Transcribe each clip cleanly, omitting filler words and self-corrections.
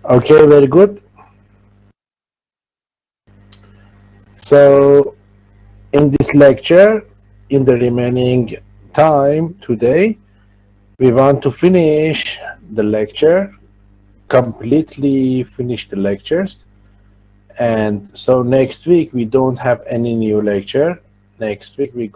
Okay, very good. So, in this lecture, in the remaining time today, we want to finish the lecture, completely finish the lectures. And so next week, we don't have any new lecture. Next week, we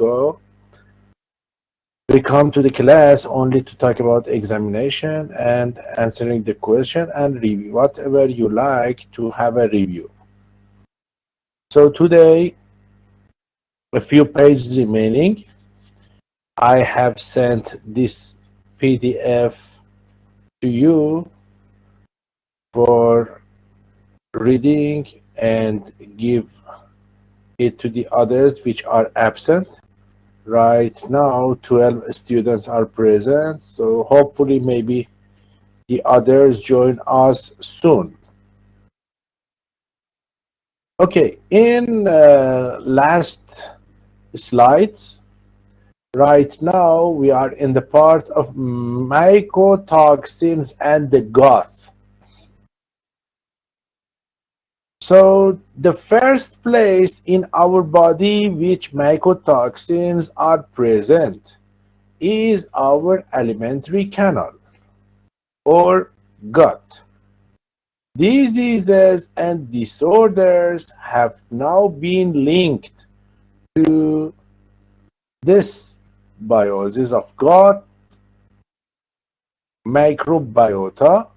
come to the class only to talk about examination and answering the question and review, whatever you like to have a review. So today, a few pages remaining. I have sent this PDF to you for reading and give it to the others which are absent. Right now, 12 students are present, so hopefully maybe the others join us soon. Okay, in last slides, right now we are in the part of mycotoxins and the gut. So the first place in our body which mycotoxins are present is our alimentary canal or gut. Diseases and disorders have now been linked to this biosis of gut microbiota,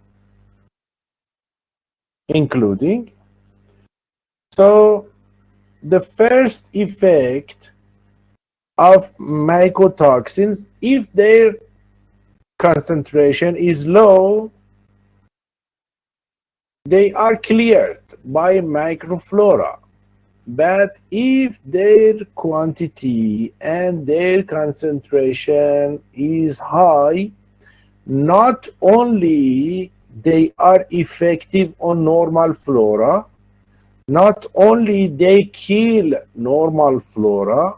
including so the first effect of mycotoxins, if their concentration is low, they are cleared by microflora. But if their quantity and their concentration is high, not only they are effective on normal flora, not only they kill normal flora,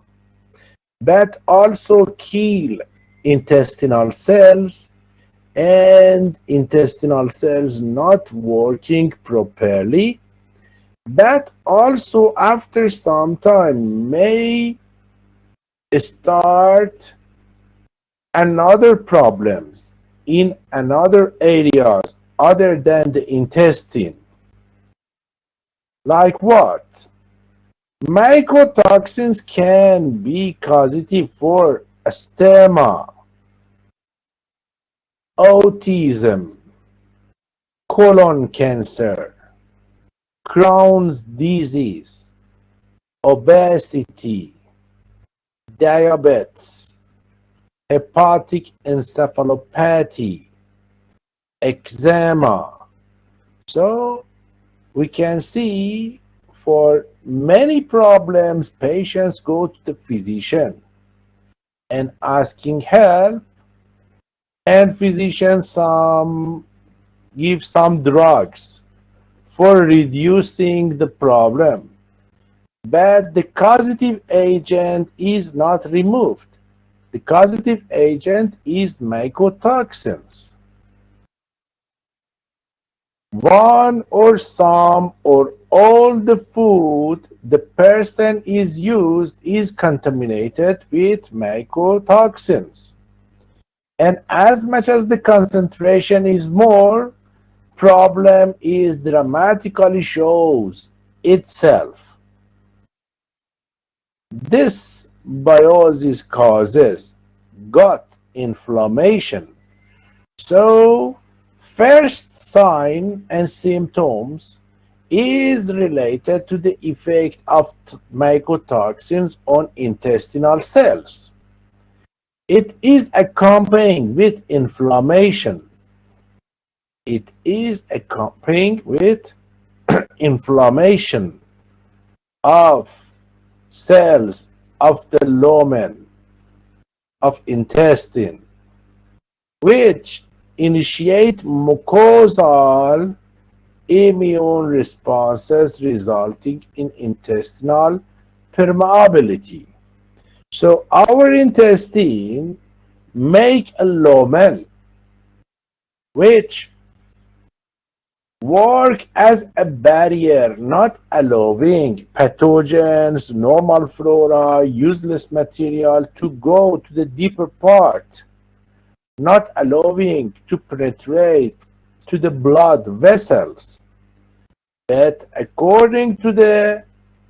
but also kill intestinal cells, and intestinal cells not working properly, but also after some time may start another problems in another areas other than the intestine. Like what? Mycotoxins can be causative for asthma, autism, colon cancer, Crohn's disease, obesity, diabetes, hepatic encephalopathy, eczema. So we can see for many problems, patients go to the physician and asking help, and physician give some drugs for reducing the problem. But the causative agent is not removed. The causative agent is mycotoxins. One or some or all the food the person is used is contaminated with mycotoxins. And as much as the concentration is more, problem is dramatically shows itself. This biosis causes gut inflammation. So first sign and symptoms is related to the effect of mycotoxins on intestinal cells. It is accompanied with inflammation. It is accompanied with inflammation of cells of the lumen of intestine, which initiate mucosal immune responses resulting in intestinal permeability. So our intestine make a lumen which work as a barrier, not allowing pathogens, normal flora, useless material to go to the deeper part, not allowing to penetrate to the blood vessels. But according to the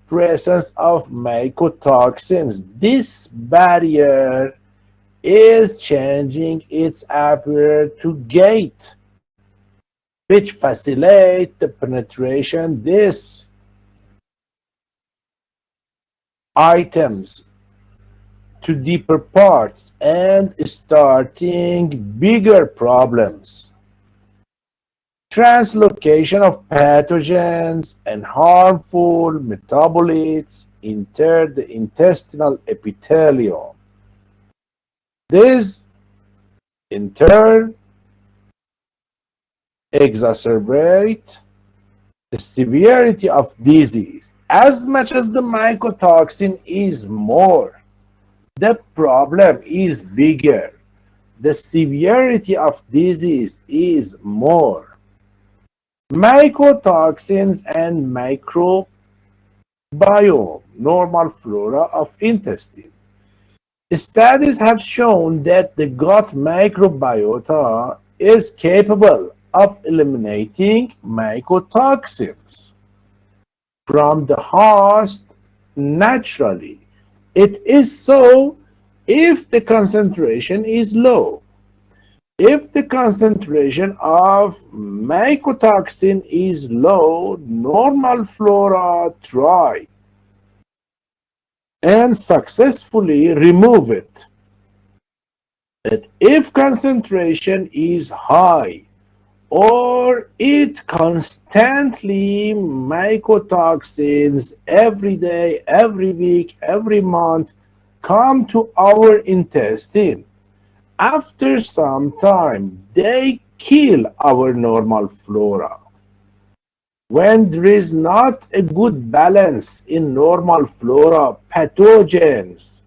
presence of mycotoxins, this barrier is changing its appearance to gate, which facilitate the penetration these items to deeper parts and starting bigger problems. Translocation of pathogens and harmful metabolites enter the intestinal epithelium. This, in turn, exacerbate the severity of disease. As much as the mycotoxin is more, the problem is bigger. The severity of disease is more. Mycotoxins and microbiome, normal flora of intestine. Studies have shown that the gut microbiota is capable of eliminating mycotoxins from the host naturally. It is so if the concentration is low. If the concentration of mycotoxin is low, normal flora try and successfully remove it. But if concentration is high, or it constantly mycotoxins every day, every week, every month come to our intestine, after some time they kill our normal flora. When there is not a good balance in normal flora, pathogens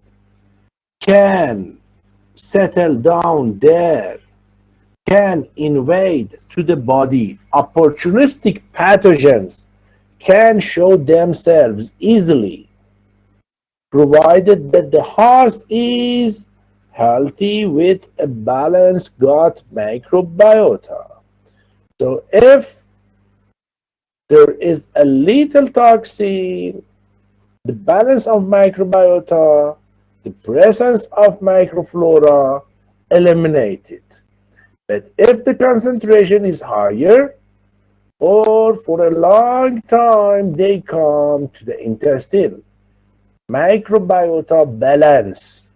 can settle down there, can invade to the body. Opportunistic pathogens can show themselves easily, provided that the host is healthy with a balanced gut microbiota. So if there is a little toxin, the balance of microbiota, the presence of microflora eliminated. But if the concentration is higher, or for a long time they come to the intestine, microbiota balance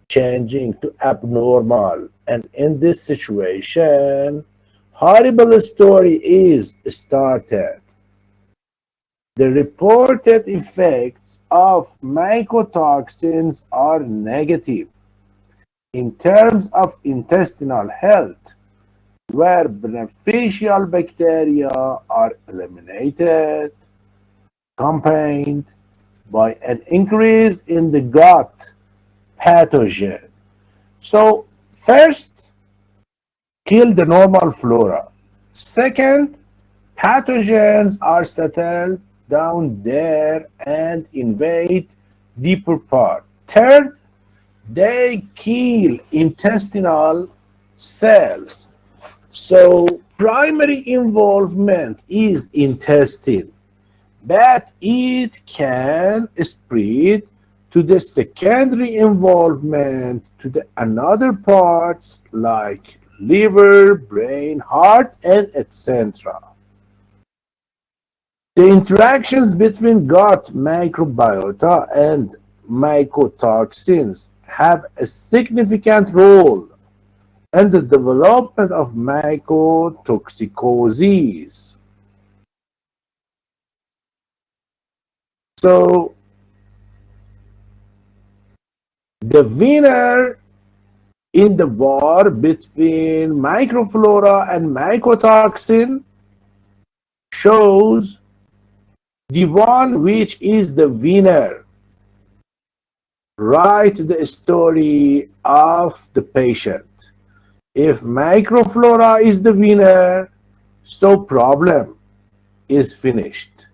changing to abnormal, and in this situation, horrible story is started. The reported effects of mycotoxins are negative in terms of intestinal health, where beneficial bacteria are eliminated, accompanied by an increase in the gut pathogen. So first, kill the normal flora. Second, pathogens are settled down there and invade deeper part. Third, they kill intestinal cells. So primary involvement is intestine, but it can spread to the secondary involvement to the another parts like liver, brain, heart, and etc. The interactions between gut microbiota and mycotoxins have a significant role in the development of mycotoxicoses. So the winner in the war between microflora and mycotoxin shows the one which is the winner. Write the story of the patient. If microflora is the winner, So problem is finished.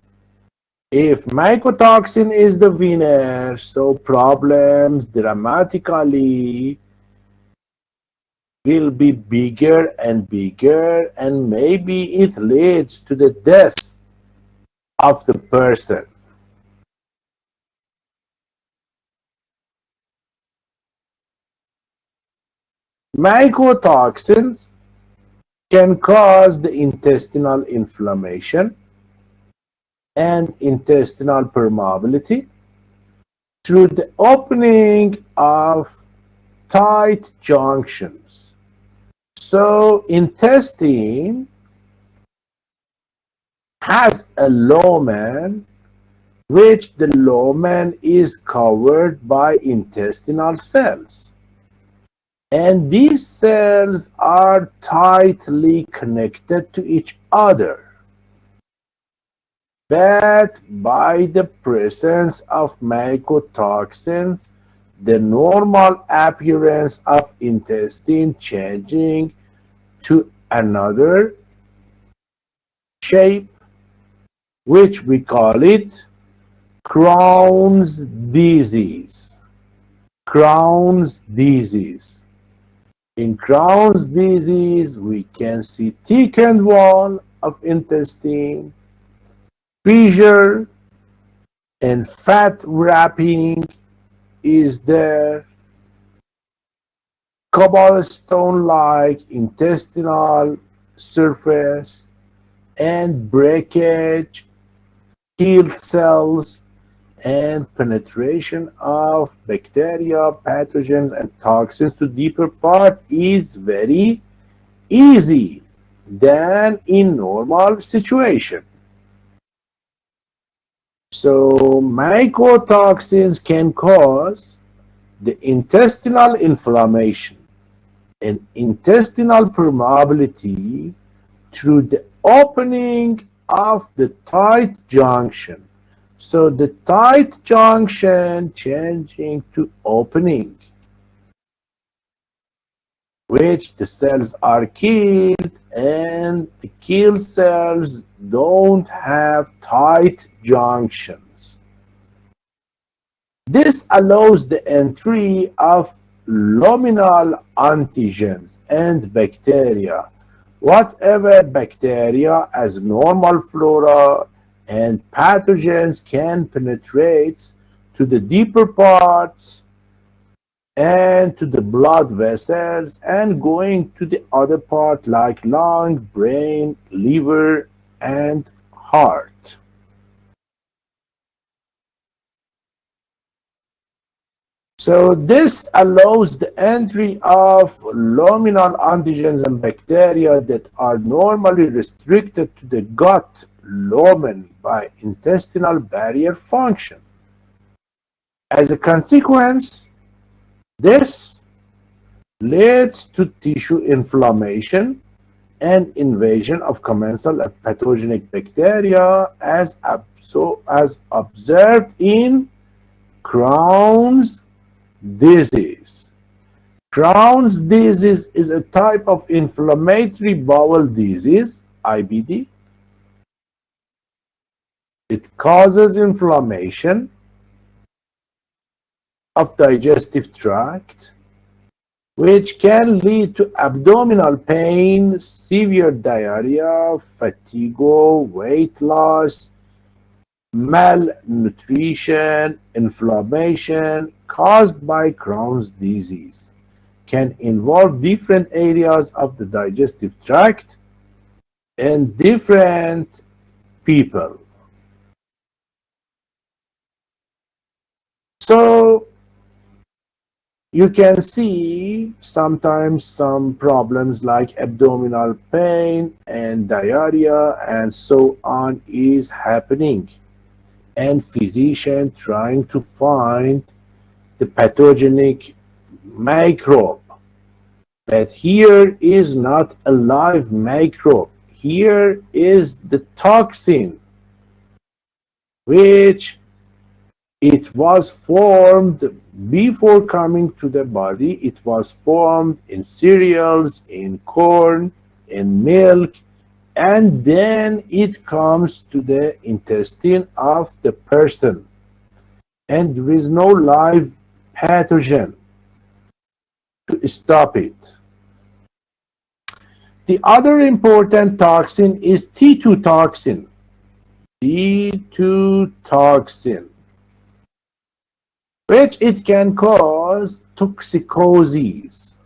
If mycotoxin is the winner, so problems dramatically will be bigger and bigger, and maybe it leads to the death of the person. Mycotoxins can cause the intestinal inflammation and intestinal permeability through the opening of tight junctions. So intestine has a lumen, which the lumen is covered by intestinal cells. And these cells are tightly connected to each other. But by the presence of mycotoxins, the normal appearance of intestine changing to another shape, which we call it Crohn's disease. Crohn's disease. In Crohn's disease, we can see thickened wall of intestine, fissure, and fat wrapping is there, cobblestone-like intestinal surface, and breakage, killed cells, and penetration of bacteria, pathogens, and toxins to deeper part is very easy than in normal situation. So mycotoxins can cause the intestinal inflammation and intestinal permeability through the opening of the tight junction. So the tight junction changing to opening, which the cells are killed, and the killed cells don't have tight junctions. This allows the entry of luminal antigens and bacteria, whatever bacteria as normal flora and pathogens can penetrate to the deeper parts and to the blood vessels and going to the other part like lung, brain, liver, and heart. So this allows the entry of luminal antigens and bacteria that are normally restricted to the gut lumen by intestinal barrier function. As a consequence, this leads to tissue inflammation and invasion of commensal of pathogenic bacteria as observed in Crohn's disease. Crohn's disease is a type of inflammatory bowel disease, IBD. It causes inflammation of digestive tract, which can lead to abdominal pain, severe diarrhea, fatigue, weight loss, malnutrition, inflammation caused by Crohn's disease. Can involve different areas of the digestive tract and different people. So you can see sometimes some problems like abdominal pain and diarrhea and so on is happening, and physician trying to find the pathogenic microbe. But here is not a live microbe. Here is the toxin, which it was formed before coming to the body. It was formed in cereals, in corn, in milk, and then it comes to the intestine of the person, and there is no live pathogen to stop it. The other important toxin is T2 toxin. T2 toxin, which it can cause toxicosis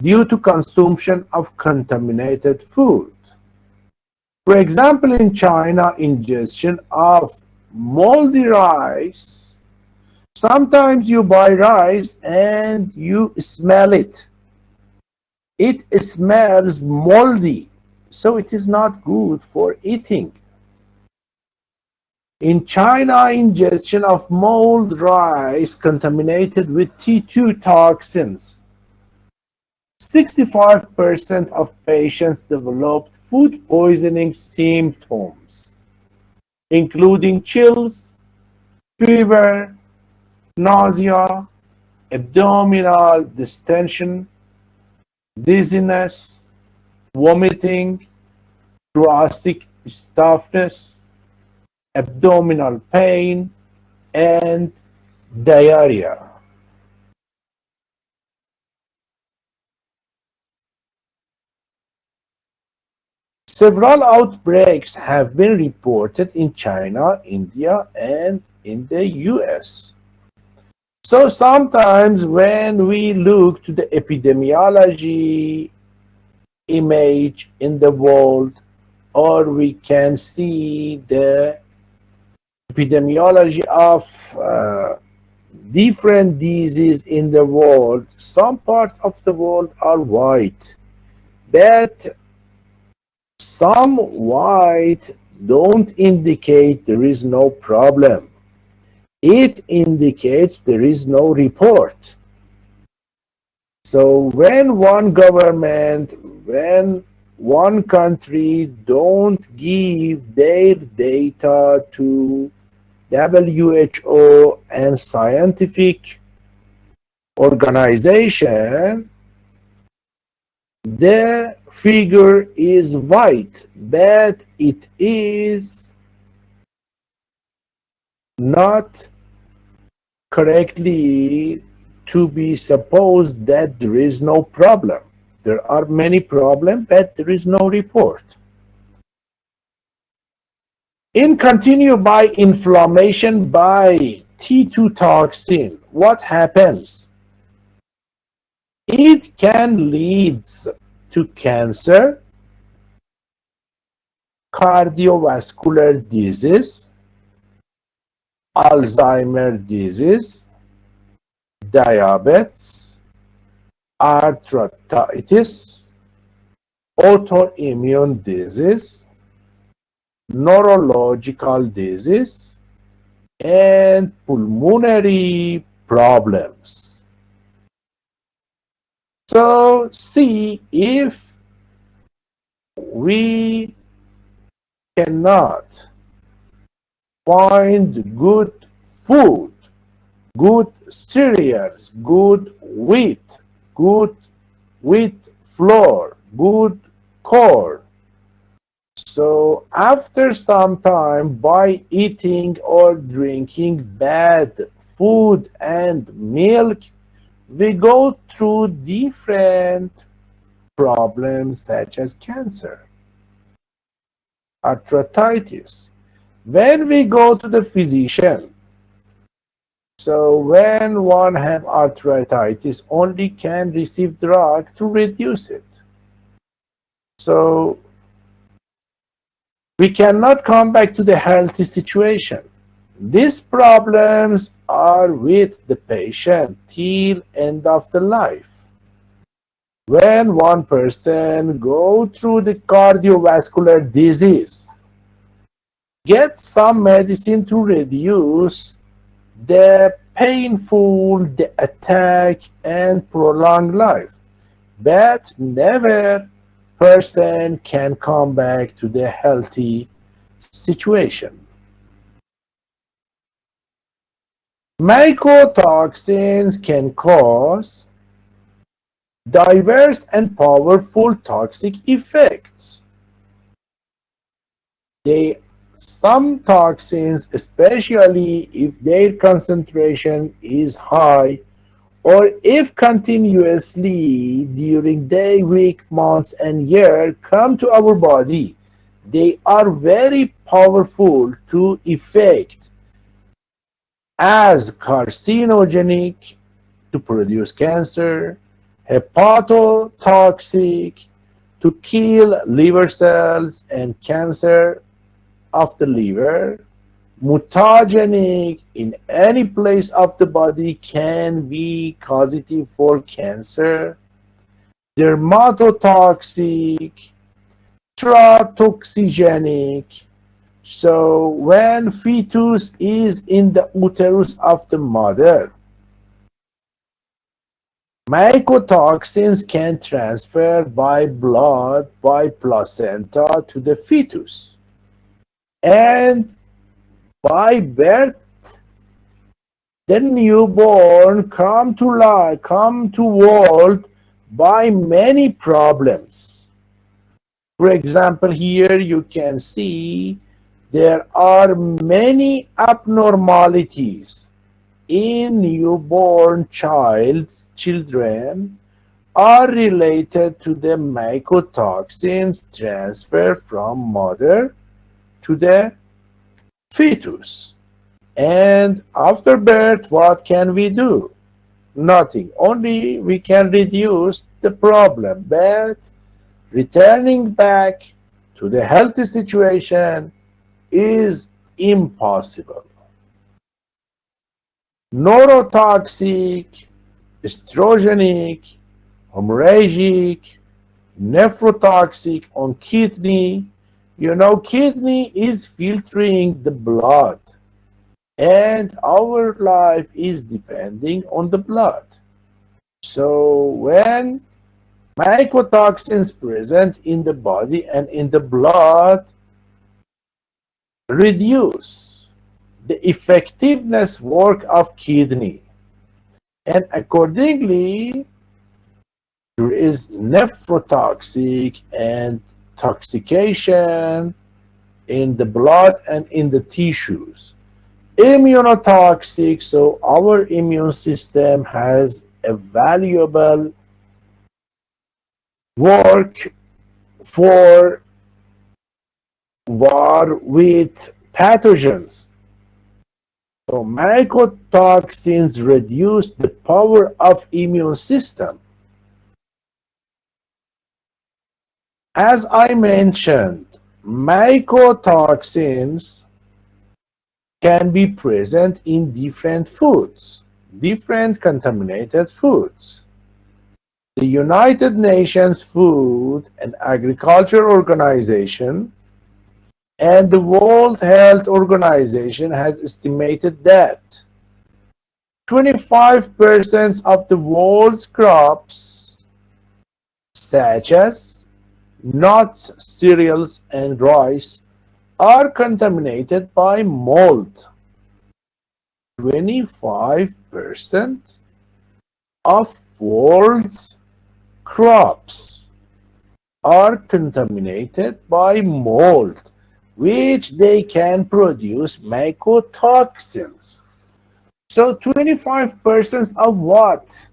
due to consumption of contaminated food. For example, in China, ingestion of moldy rice. Sometimes you buy rice and you smell it. It smells moldy, so it is not good for eating. In China, ingestion of mold rice contaminated with T2 toxins. 65% of patients developed food poisoning symptoms, including chills, fever, nausea, abdominal distension, dizziness, vomiting, thoracic stiffness, abdominal pain, and diarrhea. Several outbreaks have been reported in China, India, and in the US. So sometimes when we look to the epidemiology image in the world, or we can see the epidemiology of different diseases in the world, some parts of the world are white, but some white don't indicate there is no problem. It indicates there is no report. So when one government, when one country don't give their data to WHO and scientific organization, the figure is white, but it is not correctly to be supposed that there is no problem. There are many problems, but there is no report. In continue by inflammation by T2 toxin, what happens? It can lead to cancer, cardiovascular disease, Alzheimer's disease, diabetes, arthritis, autoimmune disease, neurological disease, and pulmonary problems. So see, if we cannot find good food, good cereals, good wheat flour, good corn, so after some time, by eating or drinking bad food and milk, we go through different problems such as cancer, arthritis. When we go to the physician, so when one have arthritis, only can receive drug to reduce it. So we cannot come back to the healthy situation. These problems are with the patient till end of the life. When one person go through the cardiovascular disease, get some medicine to reduce the painful, the attack, and prolong life, but never person can come back to the healthy situation. Mycotoxins can cause diverse and powerful toxic effects. Some toxins, especially if their concentration is high, or if continuously during day, week, months, and year come to our body, they are very powerful to affect as carcinogenic, to produce cancer, hepatotoxic, to kill liver cells and cancer of the liver, mutagenic, in any place of the body can be causative for cancer, dermatotoxic, teratoxigenic. So when fetus is in the uterus of the mother, mycotoxins can transfer by blood, by placenta to the fetus. And by birth, the newborn come to life, come to world by many problems. For example, here you can see there are many abnormalities in newborn children are related to the mycotoxins transfer from mother to the fetus. And after birth, what can we do? Nothing. Only we can reduce the problem, but returning back to the healthy situation is impossible. Neurotoxic, estrogenic, hemorrhagic, nephrotoxic on kidney. You know, kidney is filtering the blood, and our life is depending on the blood. So when mycotoxins present in the body and in the blood reduce the effectiveness work of kidney, and accordingly there is nephrotoxic and toxication in the blood and in the tissues. Immunotoxic, so our immune system has a valuable work for war with pathogens. So mycotoxins reduce the power of immune system. As I mentioned, mycotoxins can be present in different foods, different contaminated foods. The United Nations Food and Agriculture Organization and the World Health Organization has estimated that 25% of the world's crops, such as nuts, cereals, and rice, are contaminated by mold. 25% of world's crops are contaminated by mold, which they can produce mycotoxins. So 25% of what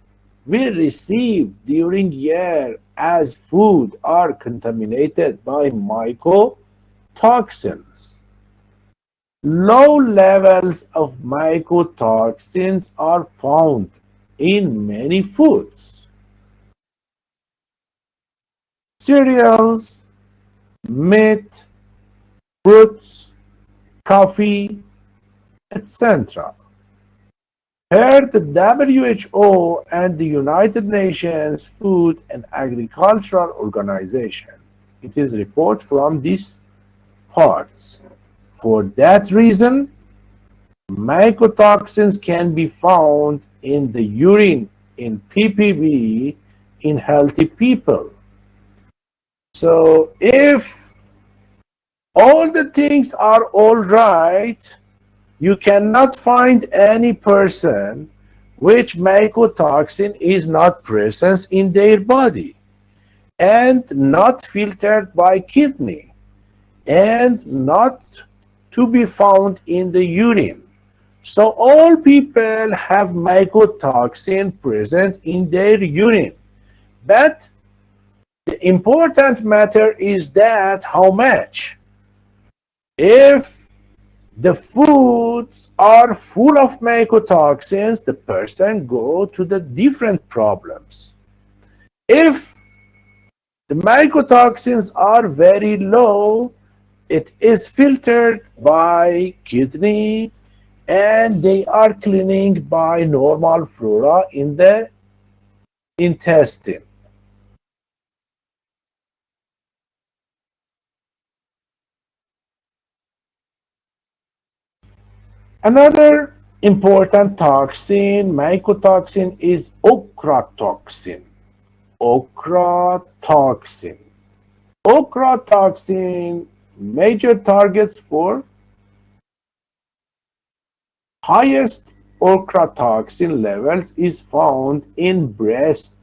we receive during year as food are contaminated by mycotoxins. Low levels of mycotoxins are found in many foods. Cereals, meat, fruits, coffee, etc. Here, the WHO and the United Nations Food and Agricultural Organization, it is report from these parts. For that reason, mycotoxins can be found in the urine, in PPB, in healthy people. So if all the things are all right, you cannot find any person which mycotoxin is not present in their body and not filtered by kidney. and not to be found in the urine. So all people have mycotoxin present in their urine. But the important matter is that how much. If the foods are full of mycotoxins, the person go to the different problems. If the mycotoxins are very low, it is filtered by kidney and they are cleaning by normal flora in the intestine. Another important toxin, mycotoxin, is ochratoxin. Ochratoxin. Ochratoxin, major targets for highest ochratoxin levels is found in breast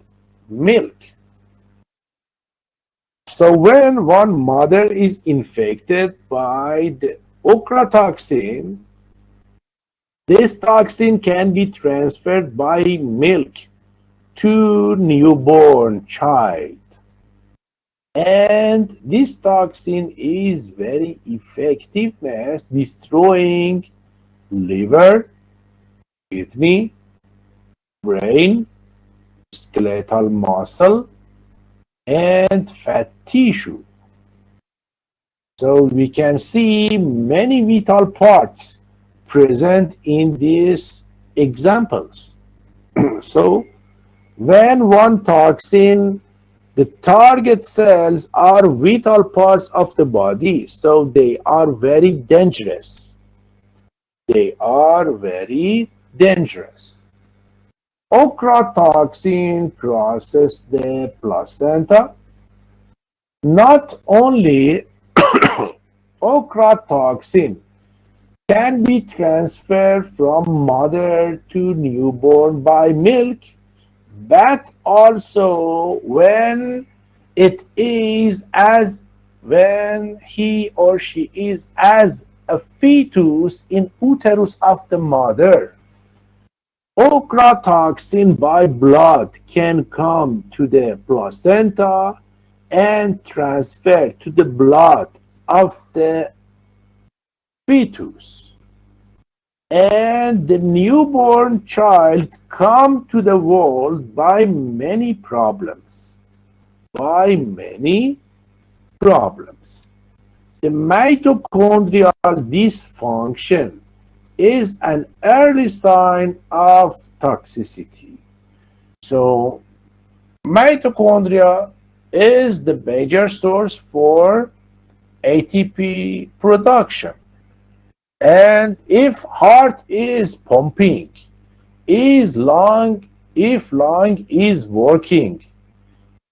milk. So when one mother is infected by the ochratoxin, this toxin can be transferred by milk to newborn child. And this toxin is very effective at destroying liver, kidney, brain, skeletal muscle, and fat tissue. So we can see many vital parts present in these examples. So when one toxin, the target cells are vital parts of the body, so they are very dangerous. They are very dangerous. Ochratoxin crosses the placenta. Not only ochratoxin can be transferred from mother to newborn by milk, but also when he or she is as a fetus in uterus of the mother. Ochratoxin by blood can come to the placenta and transfer to the blood of the fetus. And the newborn child come to the world by many problems. The mitochondrial dysfunction is an early sign of toxicity. So mitochondria is the major source for ATP production. And if heart is pumping, if lung is working,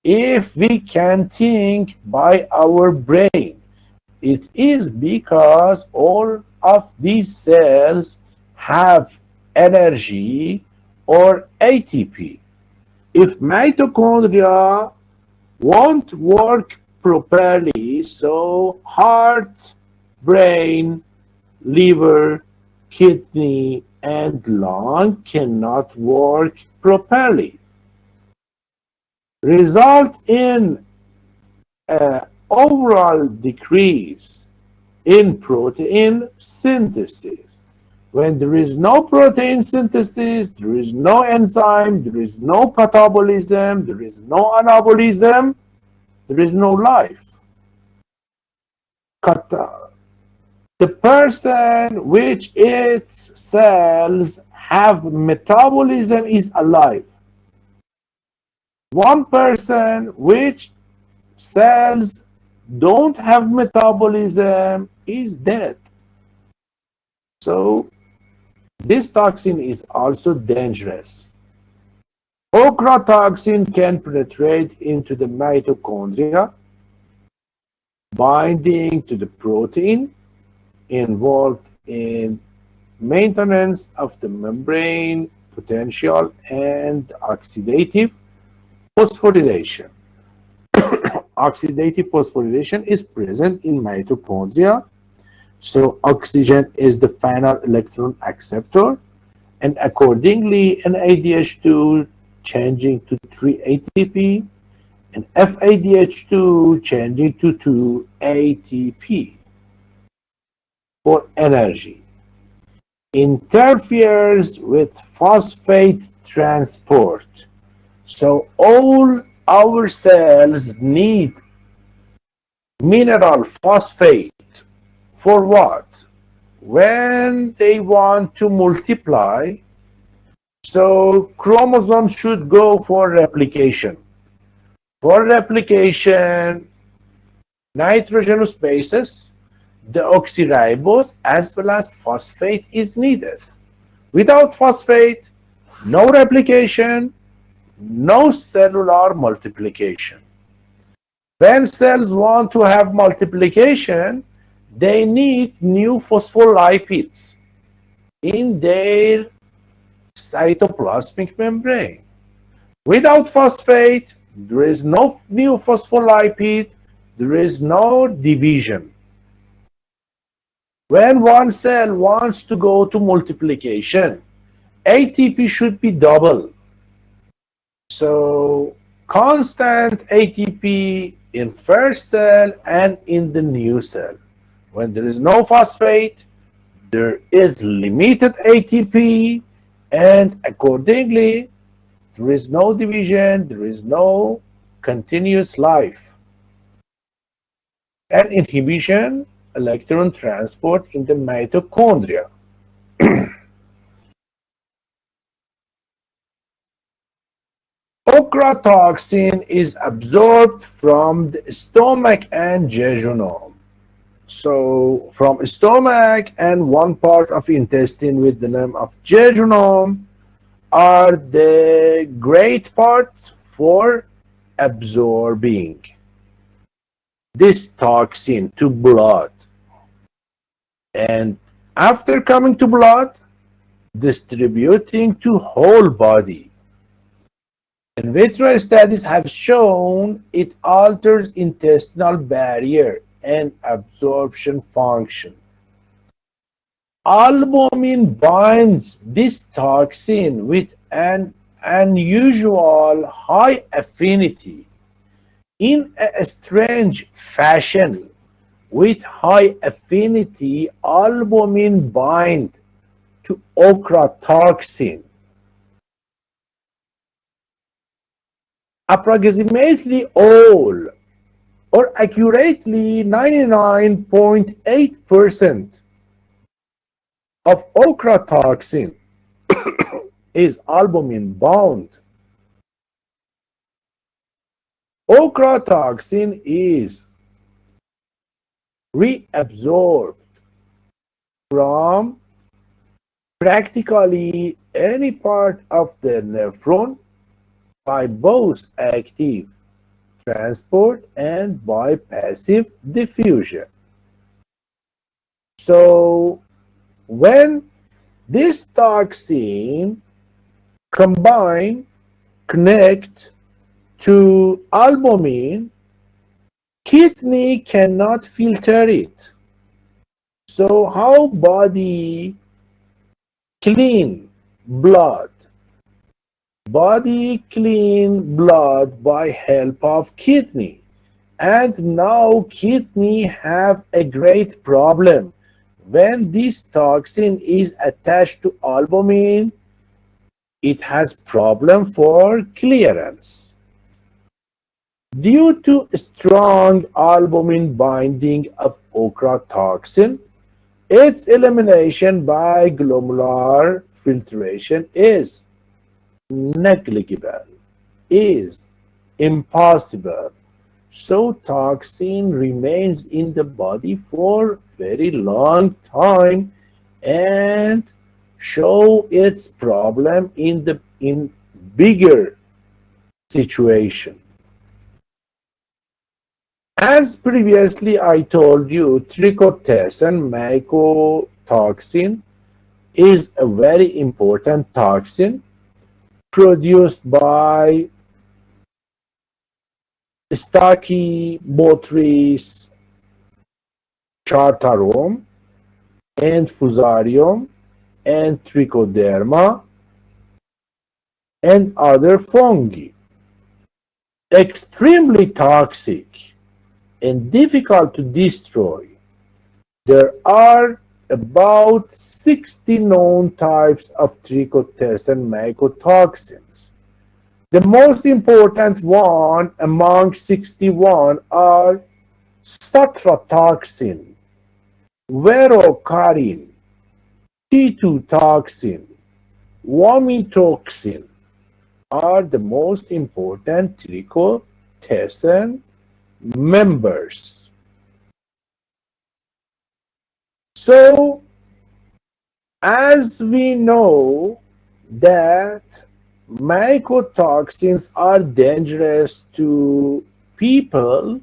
if we can think by our brain, it is because all of these cells have energy or ATP. If mitochondria won't work properly, so heart, brain, liver, kidney, and lung cannot work properly. Result in an overall decrease in protein synthesis. When there is no protein synthesis, there is no enzyme, there is no catabolism, there is no anabolism, there is no life. The person which its cells have metabolism is alive. One person which cells don't have metabolism is dead. So this toxin is also dangerous. Ochratoxin can penetrate into the mitochondria, binding to the protein involved in maintenance of the membrane potential and oxidative phosphorylation. oxidative phosphorylation is present in mitochondria. So oxygen is the final electron acceptor, and accordingly NADH2 changing to 3 ATP and FADH2 changing to 2 ATP for energy. Interferes with phosphate transport. So all our cells need mineral phosphate for what? When they want to multiply, so chromosomes should go for replication. For replication, nitrogenous bases, deoxyribose, as well as phosphate is needed. Without phosphate, no replication, no cellular multiplication. When cells want to have multiplication, they need new phospholipids in their cytoplasmic membrane. Without phosphate, there is no new phospholipid, there is no division. When one cell wants to go to multiplication, ATP should be double. So constant ATP in first cell and in the new cell. When there is no phosphate, there is limited ATP, and accordingly, there is no division, there is no continuous life. And inhibition, electron transport in the mitochondria. Ochratoxin is absorbed from the stomach and jejunum. So from stomach and one part of intestine with the name of jejunum are the great part for absorbing this toxin to blood. And after coming to blood, distributing to whole body. In vitro studies have shown it alters intestinal barrier and absorption function. Albumin binds this toxin with an unusual high affinity in a strange fashion. With high affinity, albumin bind to ochratoxin. Approximately all, or accurately 99.8% of ochratoxin is albumin bound. Ochratoxin is reabsorbed from practically any part of the nephron by both active transport and by passive diffusion. So when this toxin connect to albumin, kidney cannot filter it. So how body clean blood? Body clean blood by help of kidney. And now kidney have a great problem. When this toxin is attached to albumin, it has problem for clearance. Due to strong albumin binding of ochratoxin, its elimination by glomerular filtration is negligible, is impossible. So toxin remains in the body for very long time and show its problem in bigger situation. As previously I told you, trichotesan mycotoxin is a very important toxin produced by Stachybotrys chartarum, and Fusarium, and Trichoderma, and other fungi. Extremely toxic and difficult to destroy. There are about 60 known types of trichotessan mycotoxins. The most important one among 61 are satratoxin, verocarin, T2 toxin, vomitoxin are the most important trichotessan members. So, as we know that mycotoxins are dangerous to people,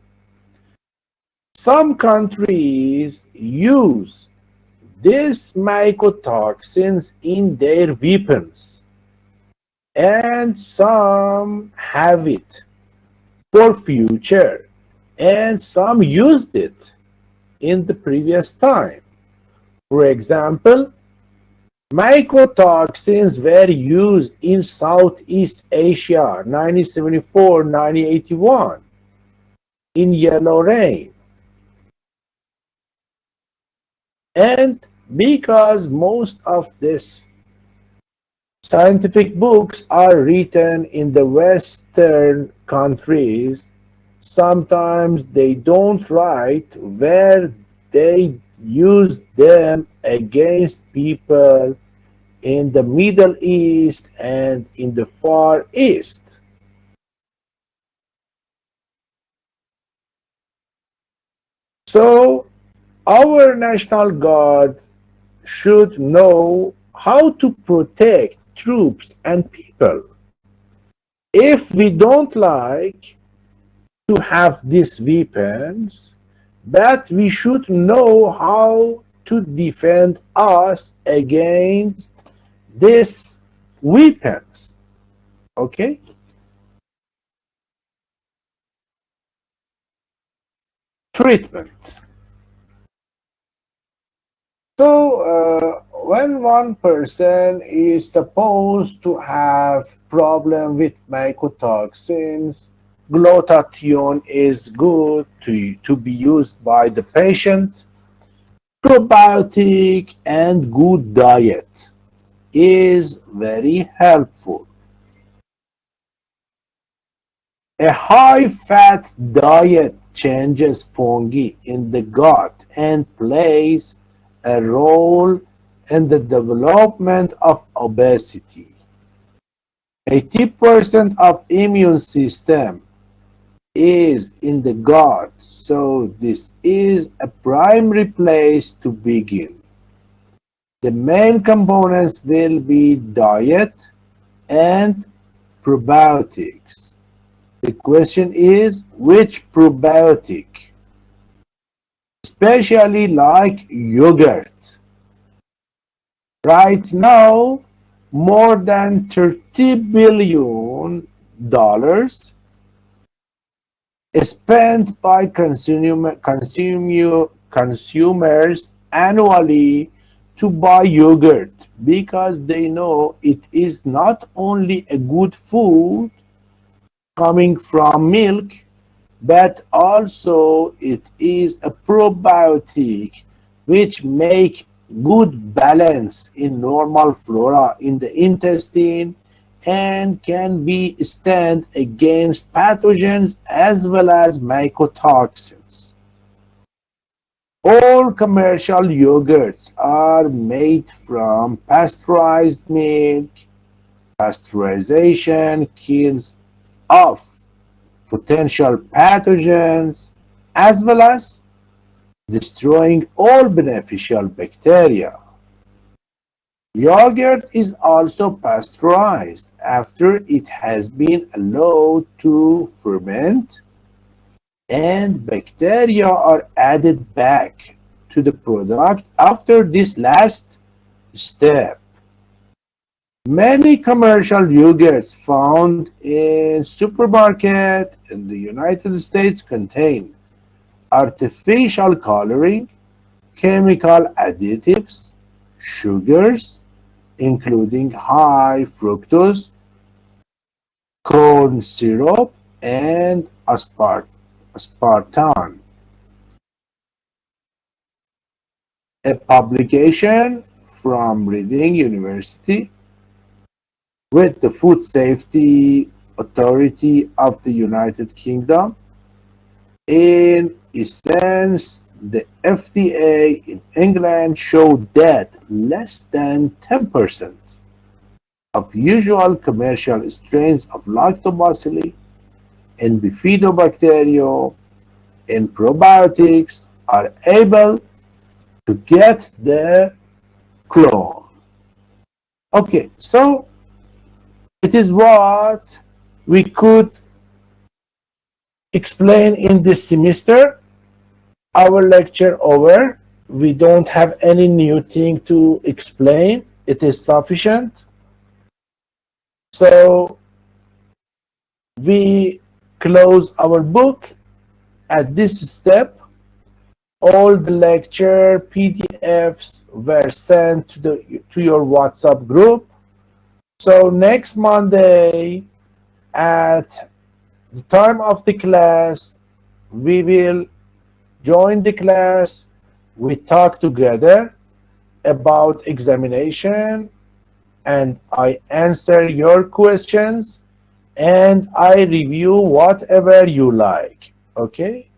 some countries use these mycotoxins in their weapons, and some have it for future, and some used it in the previous time. For example, mycotoxins were used in Southeast Asia 1974-1981 in yellow rain. And because most of these scientific books are written in the Western countries, sometimes they don't write where they use them against people in the Middle East and in the Far East. So our National Guard should know how to protect troops and people. If we don't like to have these weapons, but we should know how to defend us against these weapons. Okay? Treatment. So, when one person is supposed to have problem with mycotoxins, glutathione is good to be used by the patient. Probiotic and good diet is very helpful. A high-fat diet changes fungi in the gut and plays a role in the development of obesity. 80% of immune system is in the gut, so this is a primary place to begin. The main components will be diet and probiotics. The question is, which probiotic? Especially like yogurt. Right now, more than $30 billion spent by consumers annually to buy yogurt because they know it is not only a good food coming from milk, but also it is a probiotic which make good balance in normal flora in the intestine and can be stand against pathogens as well as mycotoxins. All commercial yogurts are made from pasteurized milk. Pasteurization kills off potential pathogens as well as destroying all beneficial bacteria. Yogurt is also pasteurized after it has been allowed to ferment, and bacteria are added back to the product after this last step. Many commercial yogurts found in supermarket in the United States contain artificial coloring, chemical additives, sugars, including high fructose, corn syrup, and aspartame. A publication from Reading University with the Food Safety Authority of the United Kingdom. In essence, the FDA in England showed that less than 10% of usual commercial strains of lactobacilli and bifidobacterium and probiotics are able to get the clone. Okay, so it is what we could explain in this semester. Our lecture over. We don't have any new thing to explain. It is sufficient. So we close our book at this step. All the lecture PDFs were sent to your WhatsApp group. So next Monday at the time of the class, we will join the class. We talk together about examination, and I answer your questions, and I review whatever you like. Okay?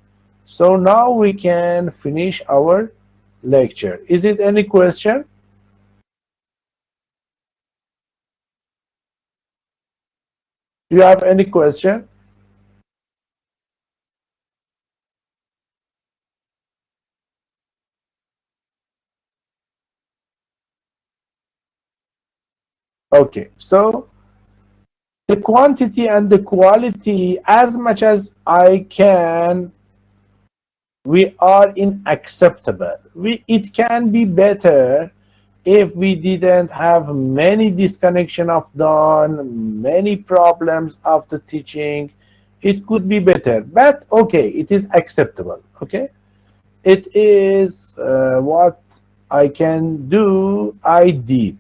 So now we can finish our lecture. Is it any question? Do you have any question? Okay, so the quantity and the quality, as much as I can, we are in acceptable. It can be better if we didn't have many disconnection of dawn, many problems of the teaching. It could be better, but okay, it is acceptable. Okay, it is what I can do, I did.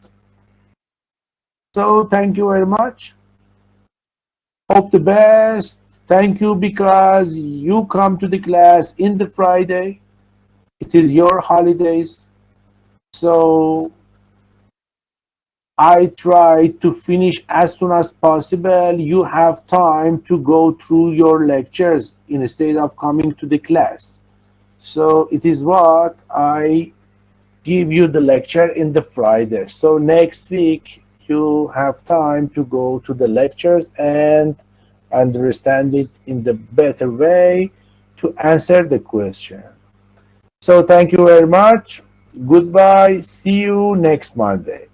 So thank you very much. Hope the best. Thank you because you come to the class in the Friday. It is your holidays. So I try to finish as soon as possible. You have time to go through your lectures instead of coming to the class. So it is what I give you the lecture in the Friday. So next week you have time to go to the lectures and understand it in the better way to answer the question. So thank you very much. Goodbye. See you next Monday.